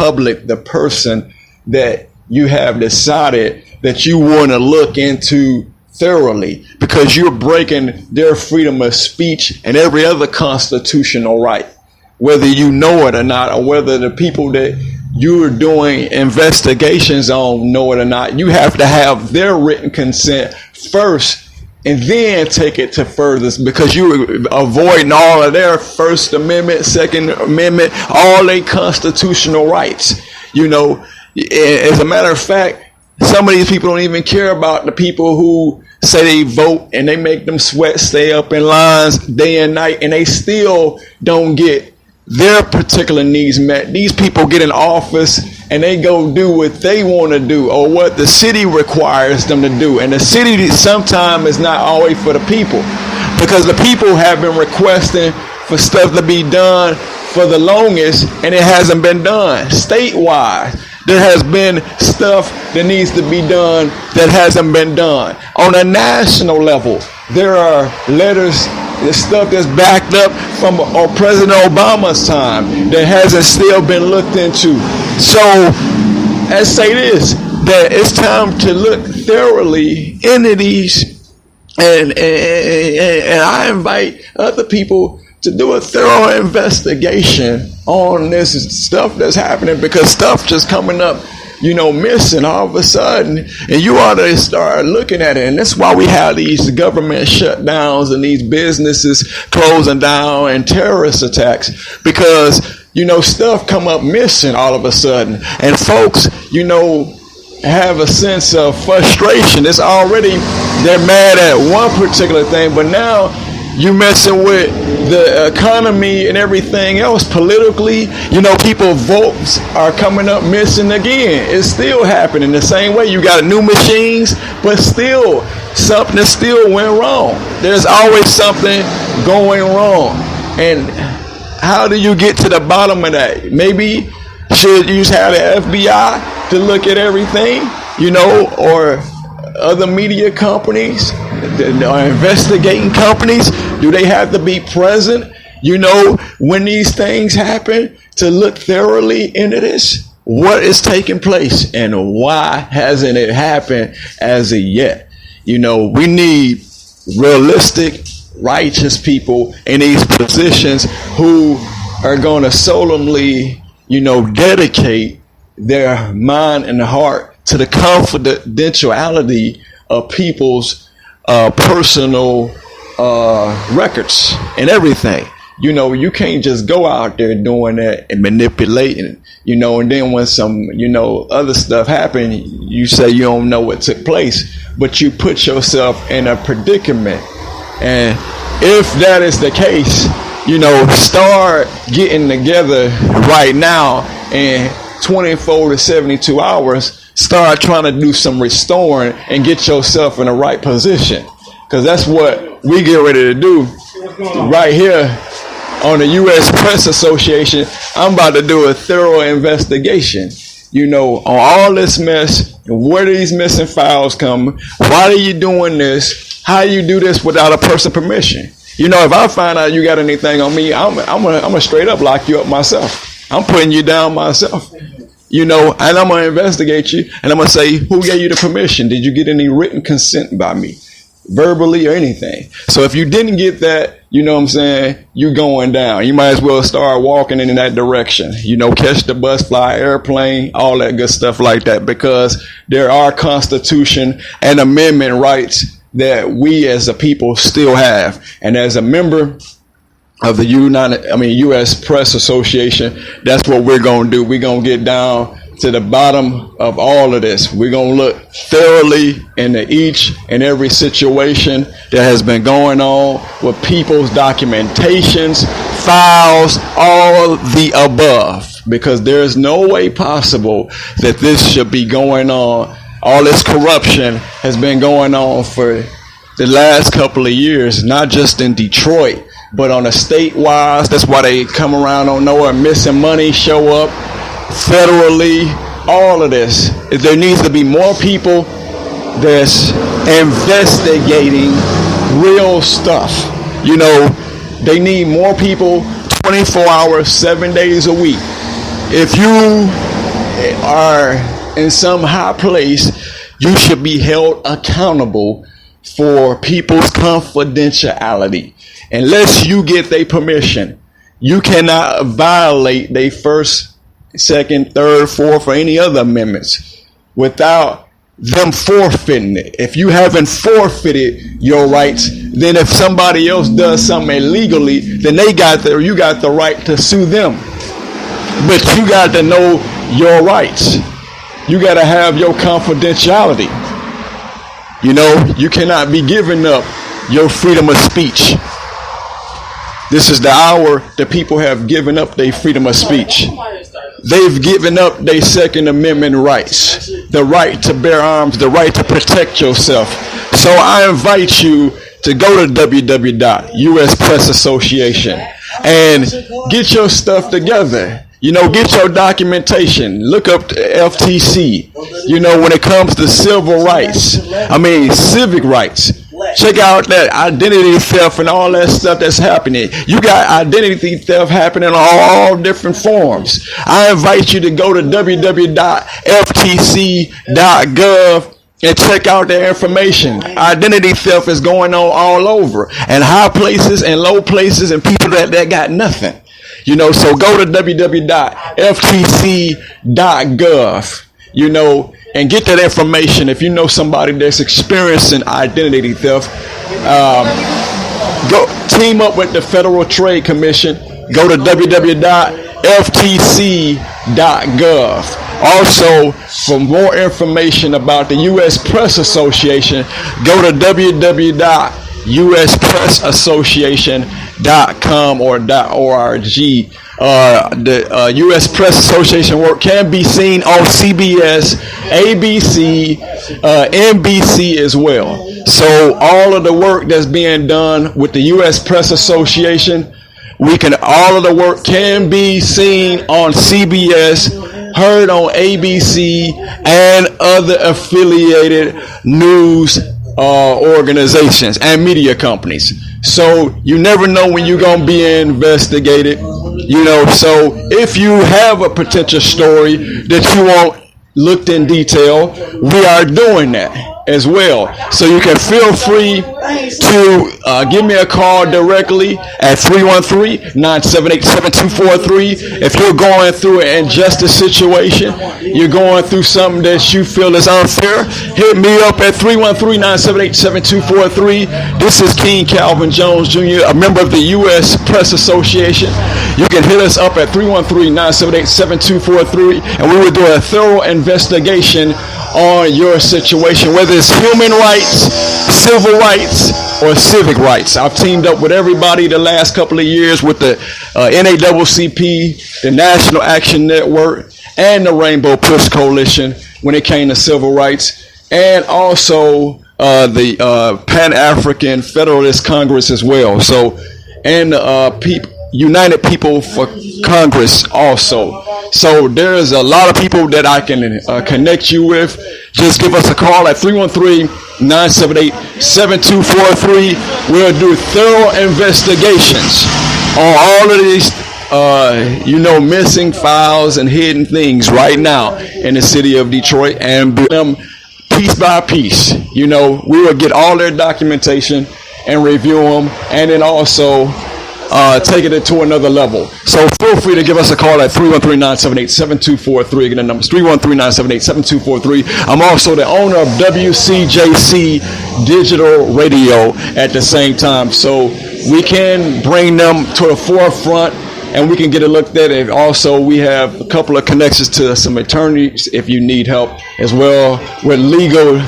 public the person that you have decided that you want to look into thoroughly, because you're breaking their freedom of speech and every other constitutional right, whether you know it or not, or whether the people that you're doing investigations on know it or not. You have to have their written consent first and then take it to furthest, because you're avoiding all of their First Amendment, Second Amendment, all their constitutional rights. You know, as a matter of fact, some of these people don't even care about the people who say they vote and they make them sweat, stay up in lines day and night, and they still don't get their particular needs met. These people get in office and they go do what they want to do, or what the city requires them to do. And the city sometimes is not always for the people, because the people have been requesting for stuff to be done for the longest, and it hasn't been done. Statewide, there has been stuff that needs to be done that hasn't been done. On a national level, there are letters, the stuff that's backed up from President Obama's time that hasn't still been looked into. So, let's say this, that it's time to look thoroughly into these, and I invite other people to do a thorough investigation on this stuff that's happening, because stuff just coming up, you know, missing all of a sudden, and you ought to start looking at it. And that's why we have these government shutdowns and these businesses closing down and terrorist attacks, because, you know, stuff come up missing all of a sudden, and folks, you know, have a sense of frustration. It's already, they're mad at one particular thing, but now you messing with the economy and everything else politically. You know, people votes are coming up missing again. It's still happening the same way. You got new machines, but still something still went wrong. There's always something going wrong. And how do you get to the bottom of that? Maybe should you have the FBI to look at everything, you know, or other media companies, or investigating companies? Do they have to be present, you know, when these things happen, to look thoroughly into this? What is taking place, and why hasn't it happened as of yet? You know, we need realistic, righteous people in these positions who are going to solemnly, you know, dedicate their mind and heart to the confidentiality of people's personal records and everything. You know, you can't just go out there doing that and manipulating, you know, and then when some, you know, other stuff happen, you say you don't know what took place, but you put yourself in a predicament. And if that is the case, you know, start getting together right now, and 24 to 72 hours, start trying to do some restoring and get yourself in the right position. Because that's what we get ready to do right here on the U.S. Press Association. I'm about to do a thorough investigation, you know, on all this mess. Where do these missing files come? Why are you doing this? How you do this without a person's permission? You know, if I find out you got anything on me, I'm gonna straight up lock you up myself. I'm putting you down myself. You know, and I'm going to investigate you, and I'm going to say, who gave you the permission? Did you get any written consent by me, verbally or anything? So if you didn't get that, you know what I'm saying, you're going down. You might as well start walking in that direction. You know, catch the bus, fly airplane, all that good stuff like that, because there are Constitution and amendment rights that we as a people still have. And as a member of the U.S. Press Association, that's what we're going to do. We're going to get down to the bottom of all of this. We're going to look thoroughly into each and every situation that has been going on with people's documentations, files, all the above, because there's no way possible that this should be going on. All this corruption has been going on for the last couple of years, not just in Detroit, but on a statewide. That's why they come around on nowhere, missing money, show up federally, all of this. There needs to be more people that's investigating real stuff. You know, they need more people 24 hours, 7 days a week. If you are in some high place, you should be held accountable for people's confidentiality. Unless you get their permission, you cannot violate their first, second, third, fourth, or any other amendments without them forfeiting it. If you haven't forfeited your rights, then if somebody else does something illegally, then you got the right to sue them. But you got to know your rights. You got to have your confidentiality. You know, you cannot be giving up your freedom of speech. This is the hour that people have given up their freedom of speech. They've given up their Second Amendment rights, the right to bear arms, the right to protect yourself. So I invite you to go to www.US Press Association and get your stuff together. You know, get your documentation. Look up the FTC. You know, when it comes to civil rights, civic rights. Check out that identity theft and all that stuff that's happening. You got identity theft happening on all different forms. I invite you to go to www.ftc.gov and check out their information. Identity theft is going on all over, and high places and low places, and people that got nothing. You know, so go to www.ftc.gov, you know, and get that information. If you know somebody that's experiencing identity theft, go team up with the Federal Trade Commission. Go to www.ftc.gov. Also, for more information about the U.S. Press Association, go to www.uspressassociation.com or .org. The U.S. Press Association work can be seen on CBS, ABC, NBC as well. So all of the work that's being done with the U.S. Press Association, all of the work can be seen on CBS, heard on ABC, and other affiliated news organizations and media companies. So you never know when you're going to be investigated. You know, so if you have a potential story that you want looked in detail, we are doing that as well. So you can feel free to give me a call directly at 313-978-7243. If you're going through an injustice situation, you're going through something that you feel is unfair, hit me up at 313-978-7243. This is King Calvin Jones Jr., a member of the U.S. Press Association. You can hit us up at 313-978-7243, and we will do a thorough investigation on your situation, whether it's human rights, civil rights, or civic rights. I've teamed up with everybody the last couple of years with the NAACP, the National Action Network, and the Rainbow Push Coalition when it came to civil rights, and also the Pan-African Federalist Congress as well. So, and United People for Congress also. So there's a lot of people that I can connect you with. Just give us a call at 313-978-7243. We'll do thorough investigations on all of these missing files and hidden things right now in the city of Detroit, and them piece by piece. You know, we will get all their documentation and review them, and then also take it to another level. So feel free to give us a call at 313-978-7243. Again, the number is 313-978-7243. I'm also the owner of WCJC Digital Radio at the same time. So we can bring them to the forefront and we can get it looked at. And also we have a couple of connections to some attorneys if you need help as well with legal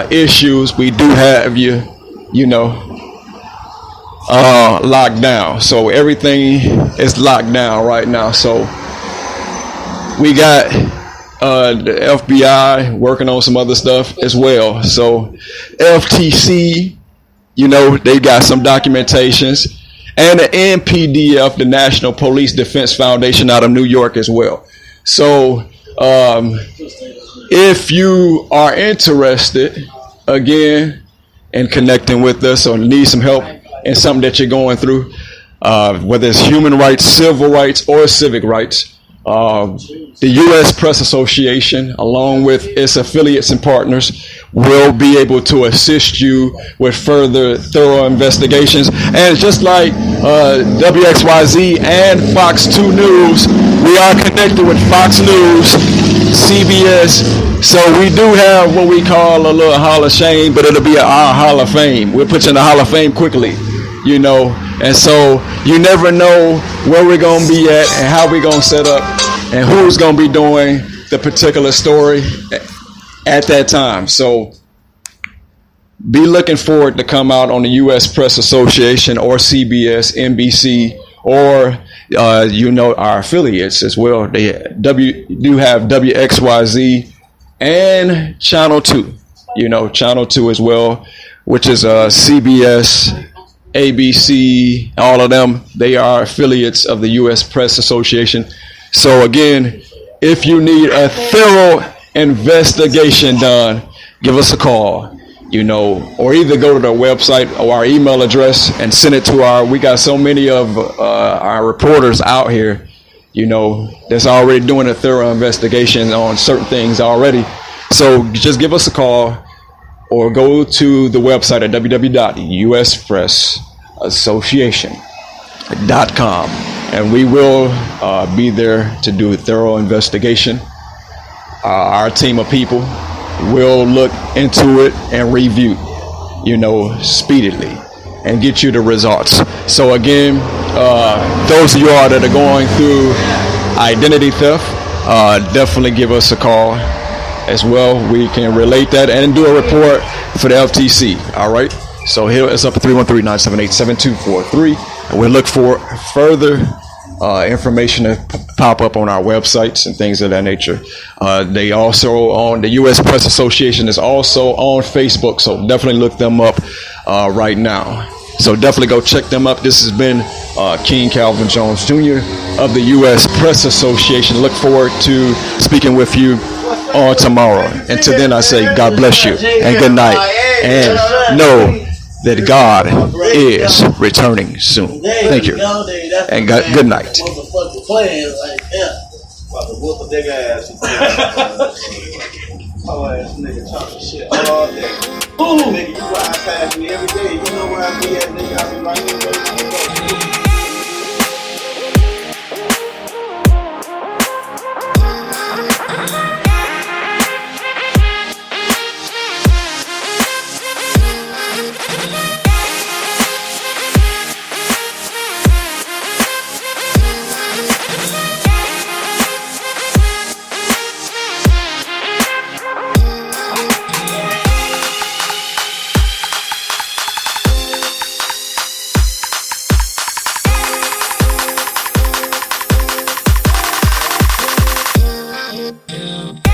issues. We do have locked down. So everything is locked down right now. So we got the FBI working on some other stuff as well. So FTC, they got some documentations, and the NPDF, the National Police Defense Foundation out of New York as well. So if you are interested, again, in connecting with us or need some help in something that you're going through, whether it's human rights, civil rights, or civic rights, The U.S. Press Association, along with its affiliates and partners, will be able to assist you with further thorough investigations. And just like WXYZ and Fox 2 News, we are connected with Fox News, CBS. So we do have what we call a little Hall of Shame, but it'll be our Hall of Fame. We'll put you in the Hall of Fame quickly, you know. And so you never know where we're going to be at and how we're going to set up and who's going to be doing the particular story at that time. So be looking forward to come out on the U.S. Press Association or CBS, NBC, or our affiliates as well. They do have WXYZ and Channel 2, Channel 2 as well, which is CBS, ABC, all of them. They are affiliates of the U.S. Press Association. So again, if you need a thorough investigation done, give us a call, or either go to the website or our email address and send it to we got so many of our reporters out here, that's already doing a thorough investigation on certain things already. So just give us a call or go to the website at www.uspressassociation.com, and we will be there to do a thorough investigation. Our team of people will look into it and review, speedily and get you the results. So again, those of you all that are going through identity theft, definitely give us a call as well. We can relate that and do a report for the FTC. All right. So here it's up at 313-978-7243. And we'll look for further information to pop up on our websites and things of that nature. They also on the U.S. Press Association is also on Facebook. So definitely look them up right now. So definitely go check them up. This has been King Calvin Jones Jr. of the U.S. Press Association. Look forward to speaking with you on tomorrow. Until then, I say God bless you and good night. And know that God is returning soon. Thank you. And good night. Oh, ass nigga talking shit all day. Ooh, nigga, you ride past me every day. You know where I be at, nigga. I be right here. Yeah.